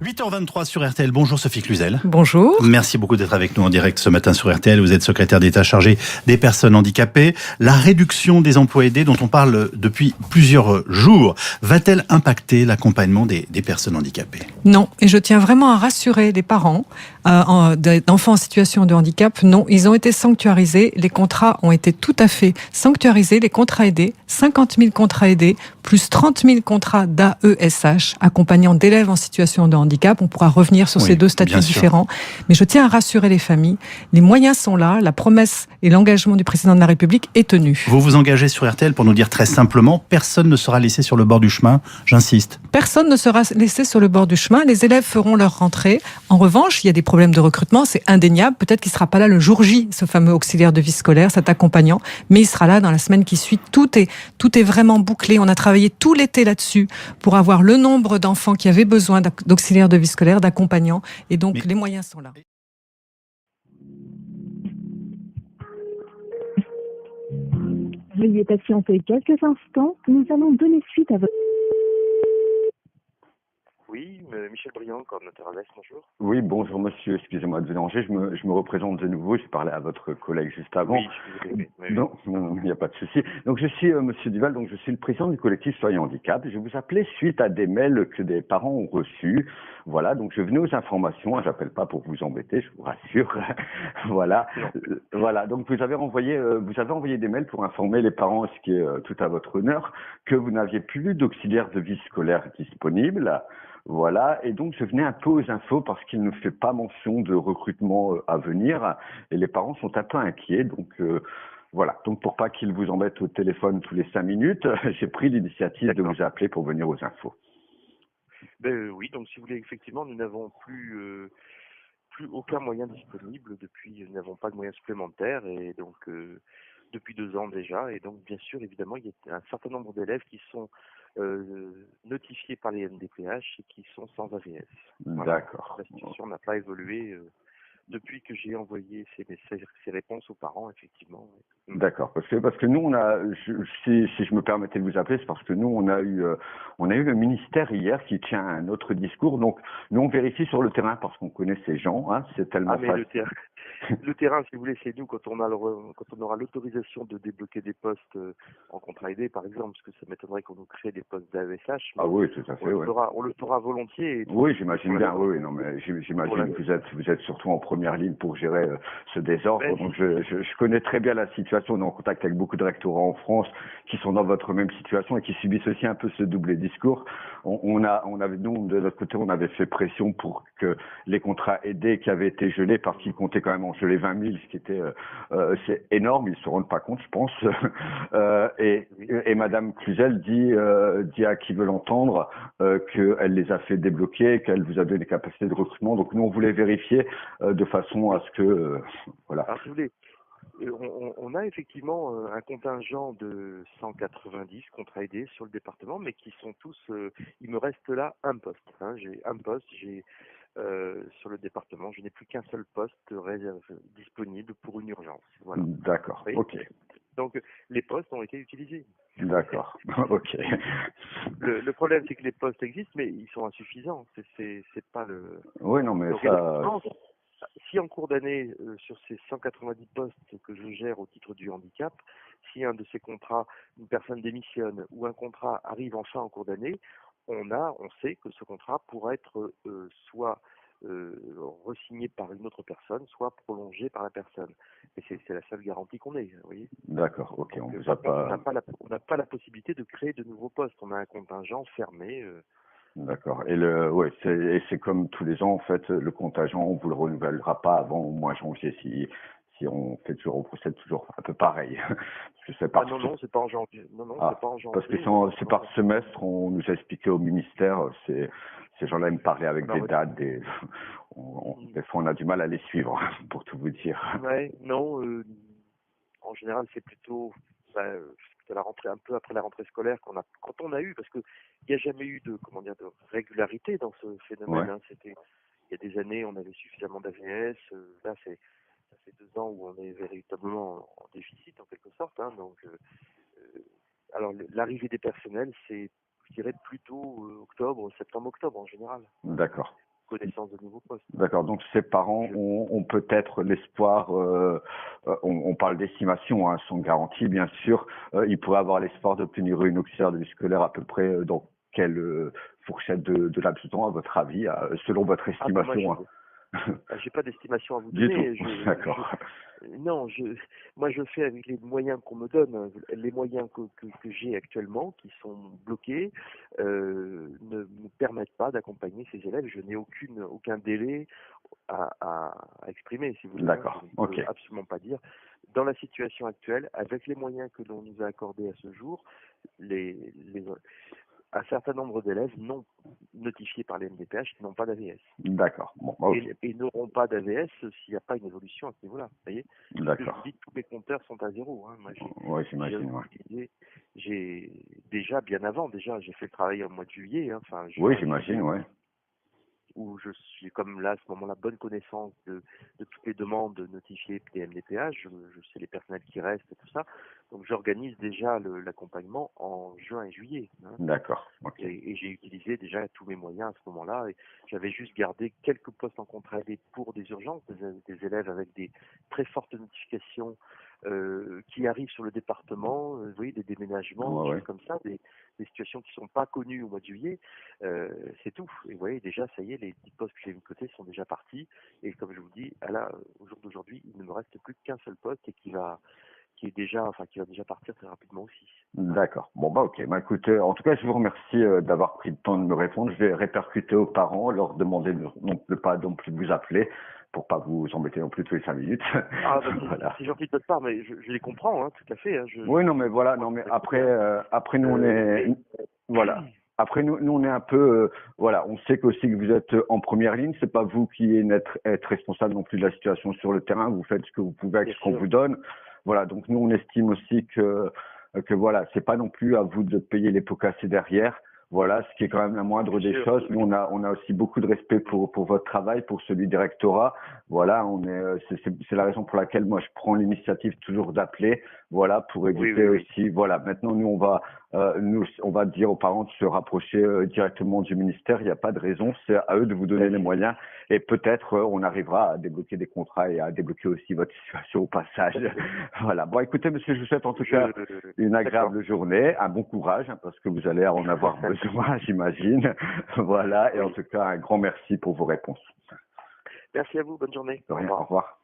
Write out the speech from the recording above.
8h23 sur RTL. Bonjour Sophie Cluzel. Bonjour. Merci beaucoup d'être avec nous en direct ce matin sur RTL. Vous êtes secrétaire d'État chargée des personnes handicapées. La réduction des emplois aidés dont on parle depuis plusieurs jours va-t-elle impacter l'accompagnement des personnes handicapées ? Non, et je tiens vraiment à rassurer les parents d'enfants en situation de handicap. Non, ils ont été sanctuarisés. Les contrats ont été tout à fait sanctuarisés. Les contrats aidés, 50 000 contrats aidés, plus 30 000 contrats d'AESH, accompagnant d'élèves en situation de handicap. On pourra revenir sur ces deux statuts différents. Mais je tiens à rassurer les familles. Les moyens sont là. La promesse et l'engagement du président de la République est tenu. Vous vous engagez sur RTL pour nous dire très simplement, personne ne sera laissé sur le bord du chemin. J'insiste. Personne ne sera laissé sur le bord du chemin. Les élèves feront leur rentrée. En revanche, il y a des problèmes de recrutement, c'est indéniable. Peut-être qu'il ne sera pas là le jour J, ce fameux auxiliaire de vie scolaire, cet accompagnant, mais il sera là dans la semaine qui suit. Tout est vraiment bouclé. On a travaillé tout l'été là-dessus pour avoir le nombre d'enfants qui avaient besoin d'auxiliaires de vie scolaire, d'accompagnants, et donc les moyens sont là. Veuillez patienter quelques instants, nous allons donner suite à votre... Oui, Michel Briand, coordonnateur AVES, bonjour. Oui, bonjour monsieur, excusez-moi de vous déranger, je me représente de nouveau, j'ai parlé à votre collègue juste avant. Oui, je suis désolé. Non, il n'y a pas de souci. Donc je suis monsieur Duval, donc je suis le président du collectif Soyez Handicap. Je vous appelais suite à des mails que des parents ont reçus. Voilà, donc je venais aux informations, j'appelle pas pour vous embêter, je vous rassure. Voilà. Voilà, donc vous avez envoyé des mails pour informer les parents, ce qui est tout à votre honneur, que vous n'aviez plus d'auxiliaires de vie scolaire disponibles. Voilà, et donc je venais un peu aux infos parce qu'il ne fait pas mention de recrutement à venir et les parents sont un peu inquiets. Donc voilà, donc pour pas qu'ils vous embêtent au téléphone tous les 5 minutes, j'ai pris l'initiative de vous appeler pour venir aux infos. Oui, donc si vous voulez, effectivement, nous n'avons plus aucun moyen disponible depuis, nous n'avons pas de moyens supplémentaires et donc depuis 2 ans déjà. Et donc bien sûr, évidemment, il y a un certain nombre d'élèves qui sont notifiés par les MDPH et qui sont sans AVS. Voilà. D'accord. La situation n'a pas évolué depuis que j'ai envoyé ces messages, ces réponses aux parents, effectivement. D'accord, parce que nous on a, si je me permettais de vous appeler, c'est parce que nous on a eu le ministère hier qui tient un autre discours. Donc nous on vérifie sur le terrain parce qu'on connaît ces gens. Hein, c'est tellement facile. Le terrain, si vous voulez, c'est nous quand on aura l'autorisation de débloquer des postes en contrat aidé, par exemple, parce que ça m'étonnerait qu'on nous crée des postes d'AESH. Ah oui, tout à fait. On le fera volontiers. Oui, j'imagine bien. Oui, non, mais j'imagine que vous êtes surtout en première ligne pour gérer ce désordre. Donc je connais très bien la situation. On est en contact avec beaucoup de rectorats en France qui sont dans votre même situation et qui subissent aussi un peu ce double discours. Nous, de notre côté, on avait fait pression pour que les contrats aidés qui avaient été gelés, parce qu'ils comptaient quand même en geler 20 000, ce qui était c'est énorme, ils se rendent pas compte, je pense. Et Madame Cluzel dit à qui veut l'entendre qu'elle les a fait débloquer, qu'elle vous a donné des capacités de recrutement. Donc nous, on voulait vérifier de façon à ce que voilà. Alors, si vous voulez, on a effectivement un contingent de 190 contrats aidés sur le département, mais qui sont tous. Il me reste là un poste. Hein, j'ai un poste. Sur le département, je n'ai plus qu'un seul poste disponible pour une urgence. Voilà. D'accord. Ok. Donc les postes ont été utilisés. D'accord. Ok. Le problème, c'est que les postes existent, mais ils sont insuffisants. C'est pas le. Oui, non, mais ça. Si en cours d'année, sur ces 190 postes que je gère au titre du handicap, si un de ces contrats, une personne démissionne ou un contrat arrive enfin en cours d'année, on sait que ce contrat pourra être soit re-signé par une autre personne, soit prolongé par la personne. Et c'est la seule garantie qu'on ait, vous voyez. D'accord, ok. Donc, on n'a pas la possibilité de créer de nouveaux postes. On a un contingent fermé. D'accord. Et c'est comme tous les ans, en fait, le contingent, on vous le renouvellera pas avant au mois janvier si on procède toujours un peu pareil. Non, c'est pas en janvier. Non, c'est pas en janvier. Parce que c'est par semestre, on nous a expliqué au ministère, ces gens-là aiment parler avec des dates, des fois on a du mal à les suivre, pour tout vous dire. Ouais, non, en général c'est plutôt la rentrée, un peu après la rentrée scolaire quand on a eu, parce que il n'y a jamais eu de régularité dans ce phénomène. Ouais. Il y a des années on avait suffisamment d'AVS, là ça fait 2 ans où on est véritablement en déficit en quelque sorte. Hein, donc alors l'arrivée des personnels, c'est, je dirais, plutôt septembre-octobre en général. D'accord. connaissance de nouveaux postes. D'accord. Donc ces parents ont peut-être l'espoir, on parle d'estimation, hein, sans garantie bien sûr, ils pourraient avoir l'espoir d'obtenir une auxiliaire de vie scolaire à peu près dans quelle fourchette de laps de temps à votre avis, selon votre estimation? J'ai pas d'estimation à vous Du donner. tout. D'accord. Non, moi je fais avec les moyens qu'on me donne. Les moyens que j'ai actuellement, qui sont bloqués, ne me permettent pas d'accompagner ces élèves. Je n'ai aucun délai à exprimer, si vous voulez. D'accord. Je ne Ok. peux absolument pas dire. Dans la situation actuelle, avec les moyens que l'on nous a accordés à ce jour, un certain nombre d'élèves non notifiés par les MDPH qui n'ont pas d'AVS. D'accord. Bon, ok. Et n'auront pas d'AVS s'il n'y a pas une évolution à ce niveau-là. Vous voyez, D'accord. je vous dis que tous mes compteurs sont à zéro. Hein. Moi, Oui, j'imagine. j'ai déjà, bien avant, j'ai fait le travail au mois de juillet. Hein. Enfin, Oui, j'imagine, ouais. Où je suis, comme là, à ce moment-là, bonne connaissance de toutes les demandes notifiées des MDPH. Je sais les personnels qui restent et tout ça. Donc, j'organise déjà l'accompagnement en juin et juillet. Hein. D'accord. Ok. Et j'ai utilisé déjà tous mes moyens à ce moment-là. Et j'avais juste gardé quelques postes en contrat aidé pour des urgences, des élèves avec des très fortes notifications qui arrivent sur le département. Vous voyez, des déménagements, des choses comme ça, des situations qui ne sont pas connues au mois de juillet. C'est tout. Et vous voyez, déjà, ça y est, les 10 postes que j'ai mis de côté sont déjà partis. Et comme je vous dis, au jour d'aujourd'hui, il ne me reste plus qu'un seul poste et qui va déjà partir très rapidement aussi. D'accord. Bon, bah, ok. Bah, écoutez, en tout cas, je vous remercie d'avoir pris le temps de me répondre. Je vais répercuter aux parents, leur demander de ne pas non plus vous appeler pour pas vous embêter non plus tous les 5 minutes. Voilà. C'est gentil de votre part, mais je les comprends, hein, tout à fait. Hein. Oui, non, mais voilà. Non, mais après nous, on est, voilà. Après, nous, on est un peu, voilà, on sait qu'aussi que vous êtes en première ligne. C'est pas vous qui êtes responsable non plus de la situation sur le terrain. Vous faites ce que vous pouvez avec ce qu'on vous donne. Voilà. Donc, nous, on estime aussi que voilà, c'est pas non plus à vous de payer les pots cassés derrière. Voilà, ce qui est quand même la moindre des choses. Nous, on a aussi beaucoup de respect pour votre travail, pour celui du rectorat. Voilà, c'est la raison pour laquelle moi je prends l'initiative toujours d'appeler. Voilà, pour éviter aussi. Voilà, maintenant nous on va dire aux parents de se rapprocher directement du ministère. Il n'y a pas de raison, c'est à eux de vous donner les moyens. Et peut-être on arrivera à débloquer des contrats et à débloquer aussi votre situation au passage. Voilà. Bon, écoutez, monsieur, je vous souhaite en tout cas une agréable journée, un bon courage, hein, parce que vous allez en avoir besoin, j'imagine. Voilà. Et en tout cas, un grand merci pour vos réponses. Merci à vous. Bonne journée. De rien, au revoir.